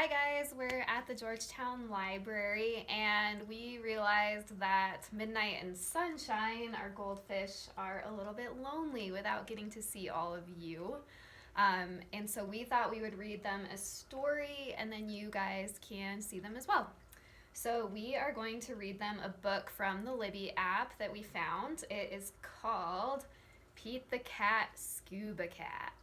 Hi guys, we're at the Georgetown Library and we realized that Midnight and Sunshine, our goldfish, are a little bit lonely without getting to see all of you. And so we thought we would read them a story and then you guys can see them as well. So we are going to read them a book from the Libby app that we found. It is called Pete the Cat, Scuba Cat.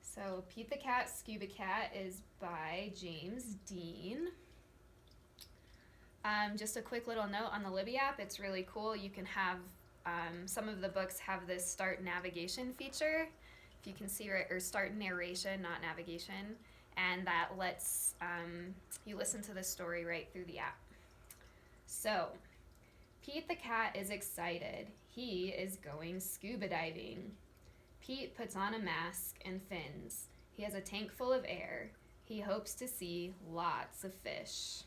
So Pete the Cat, Scuba Cat is by James Dean. Just a quick little note on the Libby app, it's really cool. You can have, some of the books have this start navigation feature. If you can see right, or start narration, not navigation. And that lets you listen to the story right through the app. So, Pete the Cat is excited. He is going scuba diving. Pete puts on a mask and fins. He has a tank full of air. He hopes to see lots of fish.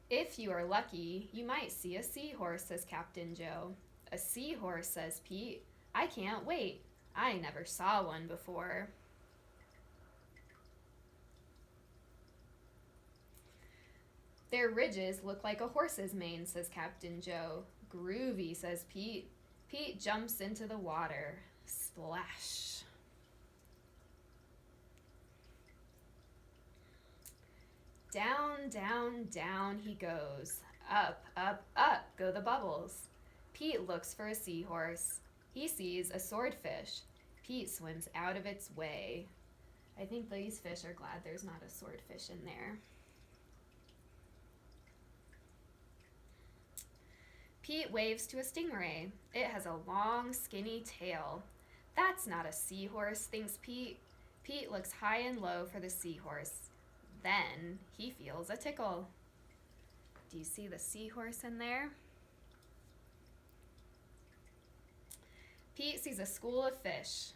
If you are lucky, you might see a seahorse, says Captain Joe. A seahorse, says Pete. I can't wait. I never saw one before. Their ridges look like a horse's mane, says Captain Joe. Groovy, says Pete. Pete jumps into the water. Splash. Down, down, down he goes. Up, up, up go the bubbles. Pete looks for a seahorse. He sees a swordfish. Pete swims out of its way. I think these fish are glad there's not a swordfish in there. Pete waves to a stingray. It has a long, skinny tail. That's not a seahorse, thinks Pete. Pete looks high and low for the seahorse. Then he feels a tickle. Do you see the seahorse in there? Pete sees a school of fish.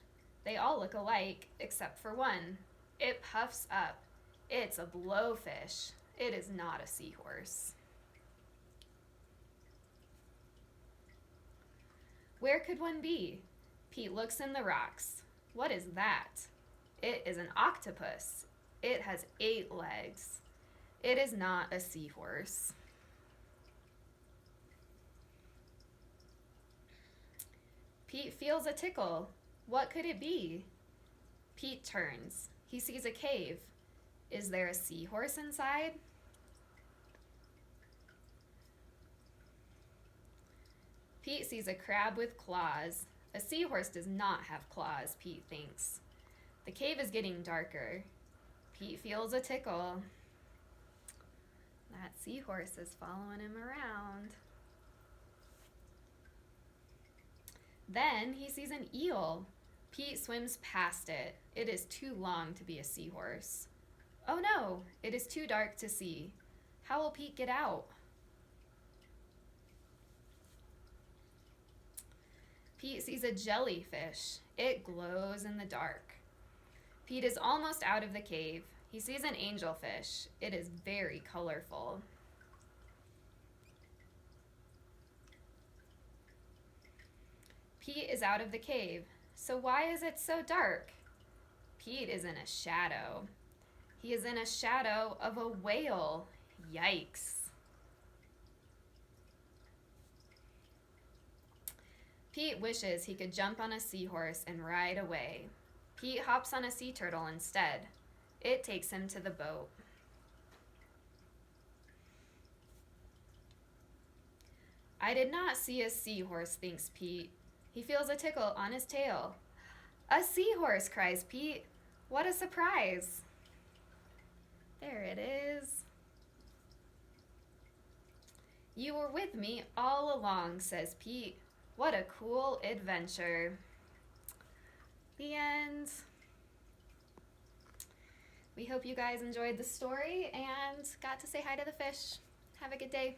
They all look alike, except for one. It puffs up. It's a blowfish. It is not a seahorse. Where could one be? Pete looks in the rocks. What is that? It is an octopus. It has 8 legs. It is not a seahorse. Pete feels a tickle. What could it be? Pete turns. He sees a cave. Is there a seahorse inside? Pete sees a crab with claws. A seahorse does not have claws, Pete thinks. The cave is getting darker. Pete feels a tickle. That seahorse is following him around. Then he sees an eel. Pete swims past it. It is too long to be a seahorse. Oh no, it is too dark to see. How will Pete get out? Pete sees a jellyfish. It glows in the dark. Pete is almost out of the cave. He sees an angelfish. It is very colorful. Pete is out of the cave. So why is it so dark? Pete is in a shadow. He is in a shadow of a whale. Yikes. Pete wishes he could jump on a seahorse and ride away. Pete hops on a sea turtle instead. It takes him to the boat. I did not see a seahorse, thinks Pete. He feels a tickle on his tail. A seahorse, cries Pete. What a surprise. There it is. You were with me all along, says Pete. What a cool adventure. The end. We hope you guys enjoyed the story and got to say hi to the fish. Have a good day.